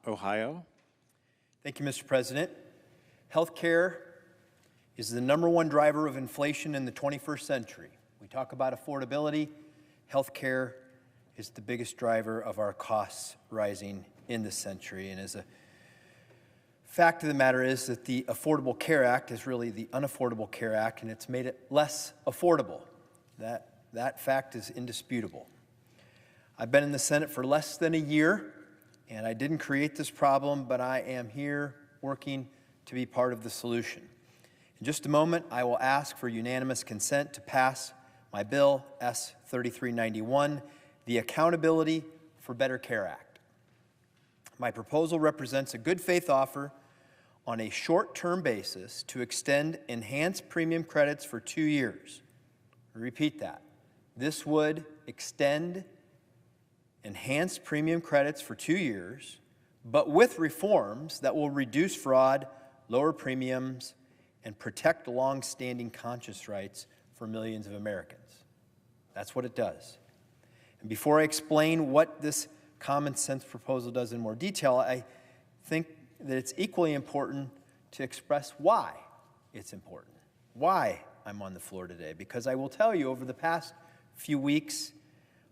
Ohio. Thank you, Mr. President. Healthcare is the #1 driver of inflation in the 21st century. We talk about affordability. Healthcare is the biggest driver of our costs rising in this century. And as a fact of the matter is that the Affordable Care Act is really the Unaffordable Care Act, and it's made it less affordable. That fact is indisputable. I've been in the Senate for less than a year, and I didn't create this problem, but I am here working to be part of the solution. In just a moment, I will ask for unanimous consent to pass my bill, S-3391, the Accountability for Better Care Act. My proposal represents a good faith offer on a short-term basis to extend enhanced premium credits for 2 years. I repeat that. This would extend enhanced premium credits for 2 years, but with reforms that will reduce fraud, lower premiums, and protect long-standing conscious rights for millions of Americans. That's what it does. And before I explain what this common sense proposal does in more detail, I think that it's equally important to express why it's important, why I'm on the floor today. Because I will tell you, over the past few weeks,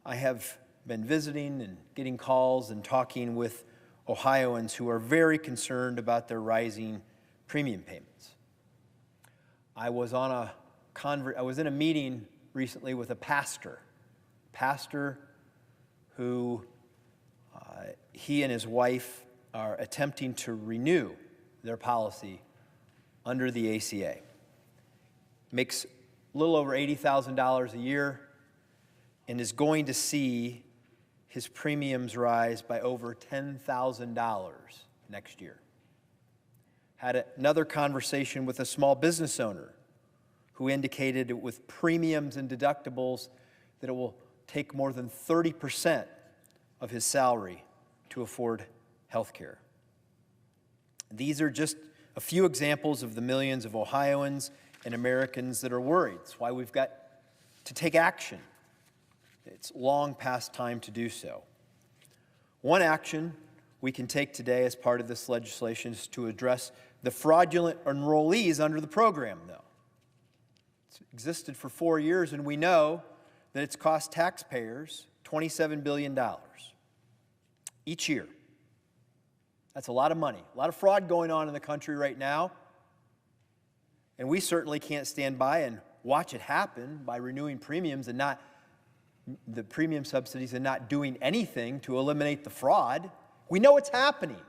I have been visiting and getting calls and talking with Ohioans who are very concerned about their rising premium payments. I was in a meeting recently with a pastor who he and his wife are attempting to renew their policy under the ACA. Makes a little over $80,000 a year and is going to see his premiums rise by over $10,000 next year. Had another conversation with a small business owner who indicated with premiums and deductibles that it will take more than 30% of his salary to afford health care. These are just a few examples of the millions of Ohioans and Americans that are worried. That's why we've got to take action. It's long past time to do so. One action we can take today as part of this legislation is to address the fraudulent enrollees under the program, though. It's existed for 4 years, and we know that it's cost taxpayers $27 billion each year. That's a lot of money, a lot of fraud going on in the country right now, and we certainly can't stand by and watch it happen by renewing premiums and not the premium subsidies and not doing anything to eliminate the fraud. We know it's happening.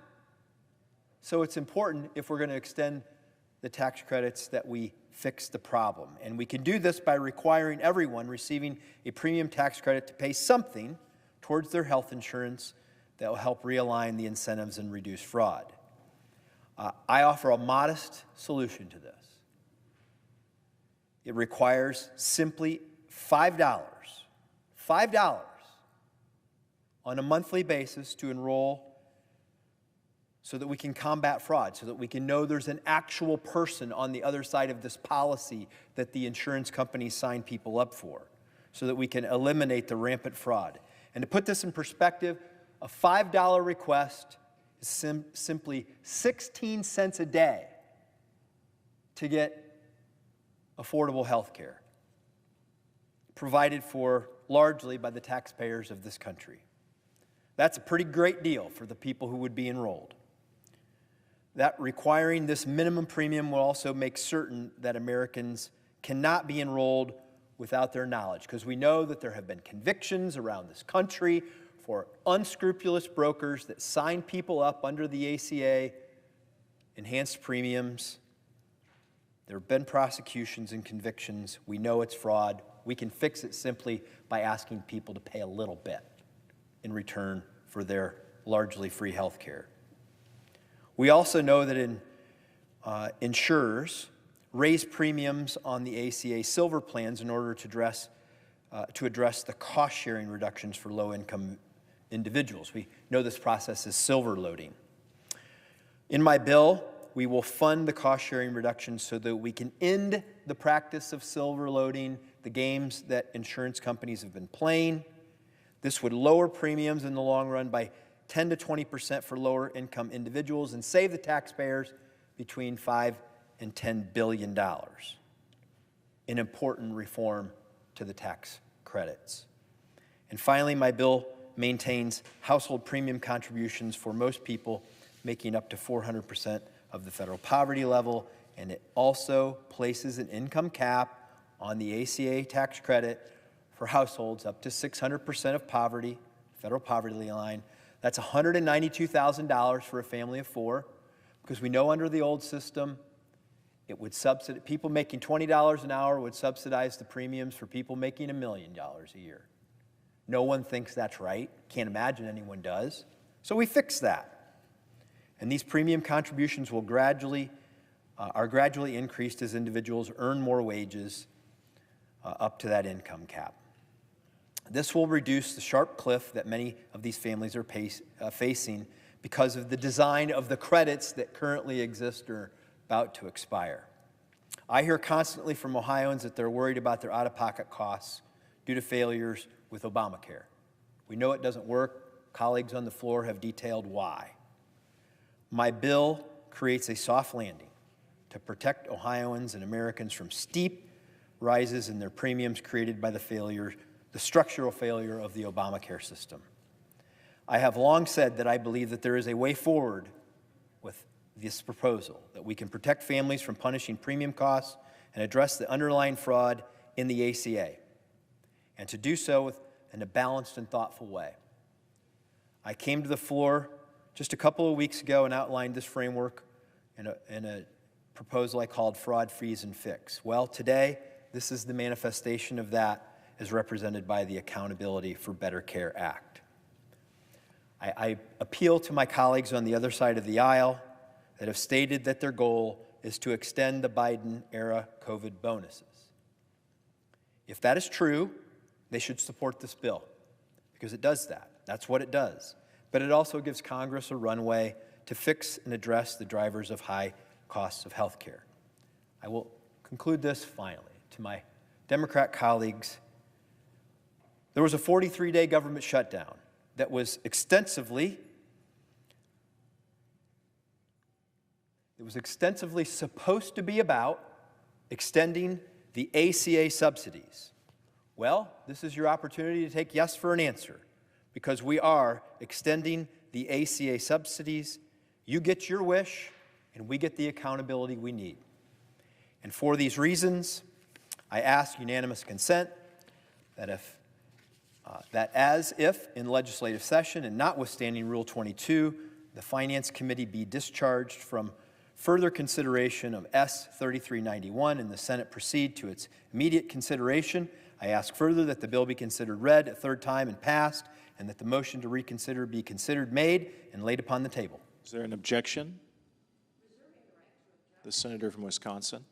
So it's important, if we're going to extend the tax credits, that we fix the problem. And we can do this by requiring everyone receiving a premium tax credit to pay something towards their health insurance that will help realign the incentives and reduce fraud. I offer a modest solution to this. It requires simply $5 on a monthly basis to enroll so that we can combat fraud, so that we can know there's an actual person on the other side of this policy that the insurance companies sign people up for, so that we can eliminate the rampant fraud. And to put this in perspective, a $5 request is simply 16 cents a day to get affordable health care, provided for largely by the taxpayers of this country. That's a pretty great deal for the people who would be enrolled. That requiring this minimum premium will also make certain that Americans cannot be enrolled without their knowledge, because we know that there have been convictions around this country for unscrupulous brokers that sign people up under the ACA, enhanced premiums. There have been prosecutions and convictions. We know it's fraud. We can fix it simply by asking people to pay a little bit in return for their largely free health care. We also know that insurers raise premiums on the ACA Silver plans in order to address the cost-sharing reductions for low-income individuals. We know this process is silver loading. In my bill, we will fund the cost-sharing reductions so that we can end the practice of silver loading, the games that insurance companies have been playing. This would lower premiums in the long run by 10 to 20% for lower income individuals and save the taxpayers between $5 and $10 billion. An important reform to the tax credits. And finally, my bill maintains household premium contributions for most people making up to 400% of the federal poverty level, and it also places an income cap on the ACA tax credit for households up to 600% of poverty, federal poverty line. That's $192,000 for a family of four, because we know under the old system, it would subsidize, people making $20 an hour would subsidize the premiums for people making $1 million a year. No one thinks that's right. Can't imagine anyone does. So we fixed that. And these premium contributions will are gradually increased as individuals earn more wages up to that income cap. This will reduce the sharp cliff that many of these families are facing because of the design of the credits that currently exist or are about to expire. I hear constantly from Ohioans that they're worried about their out-of-pocket costs due to failures with Obamacare. We know it doesn't work. Colleagues on the floor have detailed why. My bill creates a soft landing to protect Ohioans and Americans from steep rises in their premiums created by the structural failure of the Obamacare system. I have long said that I believe that there is a way forward with this proposal, that we can protect families from punishing premium costs and address the underlying fraud in the ACA, and to do so in a balanced and thoughtful way. I came to the floor just a couple of weeks ago and outlined this framework in a proposal I called Fraud, Freeze, and Fix. Well, today, this is the manifestation of that as represented by the Accountability for Better Care Act. I appeal to my colleagues on the other side of the aisle that have stated that their goal is to extend the Biden-era COVID bonuses. If that is true, they should support this bill, because it does that. That's what it does. But it also gives Congress a runway to fix and address the drivers of high costs of health care. I will conclude this finally. To my Democrat colleagues, there was a 43-day government shutdown that was extensively supposed to be about extending the ACA subsidies. Well, this is your opportunity to take yes for an answer, because we are extending the ACA subsidies. You get your wish, and we get the accountability we need. And for these reasons, I ask unanimous consent that as if in legislative session and notwithstanding Rule 22, the Finance Committee be discharged from further consideration of S 3391 and the Senate proceed to its immediate consideration. I ask further that the bill be considered read a third time and passed, and that the motion to reconsider be considered made and laid upon the table. Is there an objection? The senator from Wisconsin.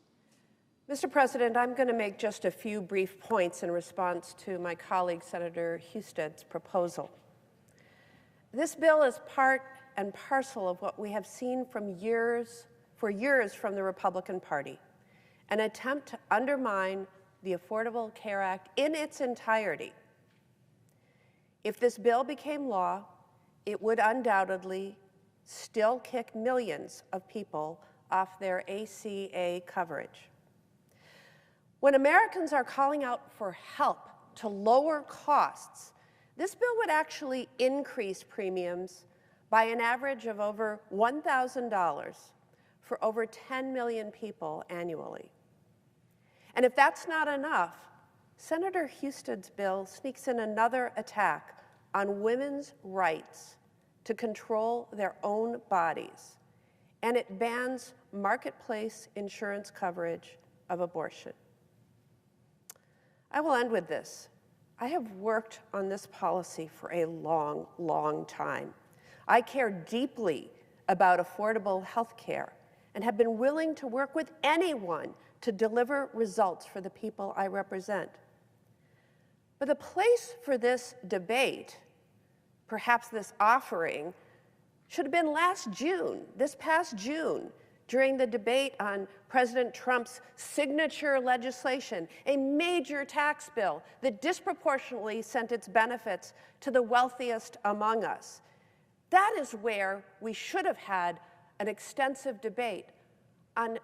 Mr. President, I'm going to make just a few brief points in response to my colleague Senator Husted's proposal. This bill is part and parcel of what we have seen for years from the Republican Party, an attempt to undermine the Affordable Care Act in its entirety. If this bill became law, it would undoubtedly still kick millions of people off their ACA coverage. When Americans are calling out for help to lower costs, this bill would actually increase premiums by an average of over $1,000 for over 10 million people annually. And if that's not enough, Senator Husted's bill sneaks in another attack on women's rights to control their own bodies, and it bans marketplace insurance coverage of abortion. I will end with this. I have worked on this policy for a long, long time. I care deeply about affordable health care and have been willing to work with anyone to deliver results for the people I represent. But the place for this debate, perhaps this offering, should have been last June, this past June, during the debate on President Trump's signature legislation, a major tax bill that disproportionately sent its benefits to the wealthiest among us. That is where we should have had an extensive debate on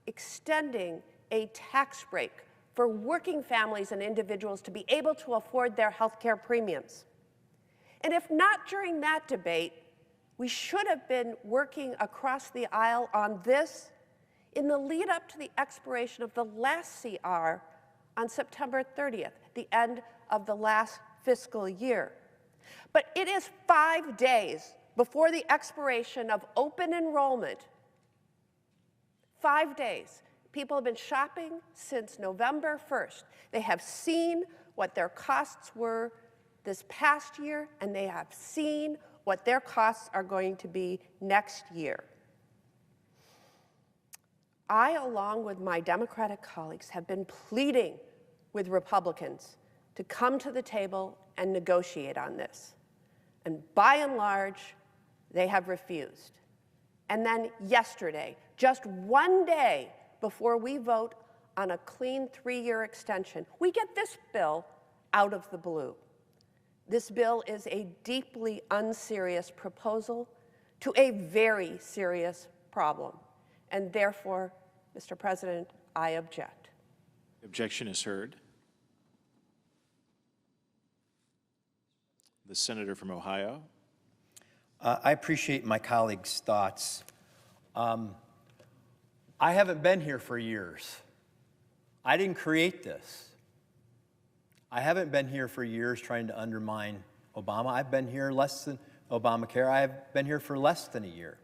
extending a tax break for working families and individuals to be able to afford their health care premiums. And if not during that debate, we should have been working across the aisle on this in the lead up to the expiration of the last CR on September 30th, the end of the last fiscal year. But it is 5 days before the expiration of open enrollment. 5 days. People have been shopping since November 1st. They have seen what their costs were this past year, and they have seen what their costs are going to be next year. I, along with my Democratic colleagues, have been pleading with Republicans to come to the table and negotiate on this. And by and large, they have refused. And then yesterday, just 1 day before we vote on a clean 3-year extension, we get this bill out of the blue. This bill is a deeply unserious proposal to a very serious problem. And therefore, Mr. President, I object. The objection is heard. The senator from Ohio. I appreciate my colleagues' thoughts. I haven't been here for years. I didn't create this. I haven't been here for years trying to undermine Obama. I've been here less than Obamacare. I've been here for less than a year.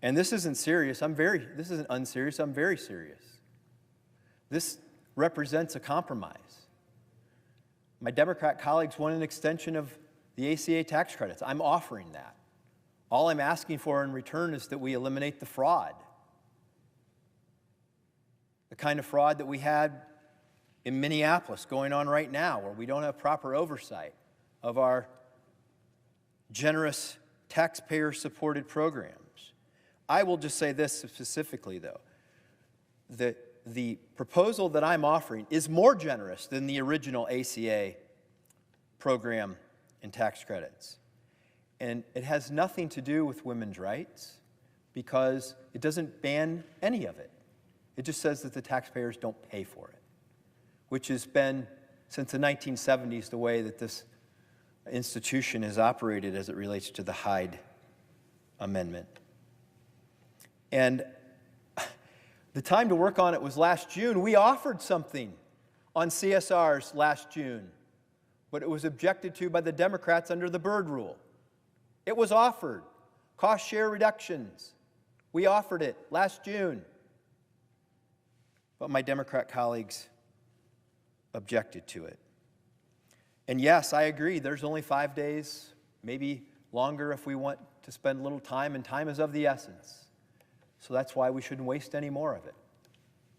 And this isn't serious. This isn't unserious. I'm very serious. This represents a compromise. My Democrat colleagues want an extension of the ACA tax credits. I'm offering that. All I'm asking for in return is that we eliminate the fraud. The kind of fraud that we had in Minneapolis going on right now, where we don't have proper oversight of our generous taxpayer-supported programs. I will just say this specifically, though. The proposal that I'm offering is more generous than the original ACA program and tax credits. And it has nothing to do with women's rights because it doesn't ban any of it. It just says that the taxpayers don't pay for it, which has been, since the 1970s, the way that this institution has operated as it relates to the Hyde Amendment. And the time to work on it was last June. We offered something on CSRs last June, but it was objected to by the Democrats under the Byrd rule. It was offered. Cost share reductions. We offered it last June. But my Democrat colleagues objected to it. And yes, I agree, there's only 5 days, maybe longer if we want to spend a little time, and time is of the essence. So that's why we shouldn't waste any more of it.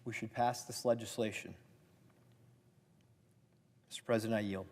We should pass this legislation. Mr. President, I yield.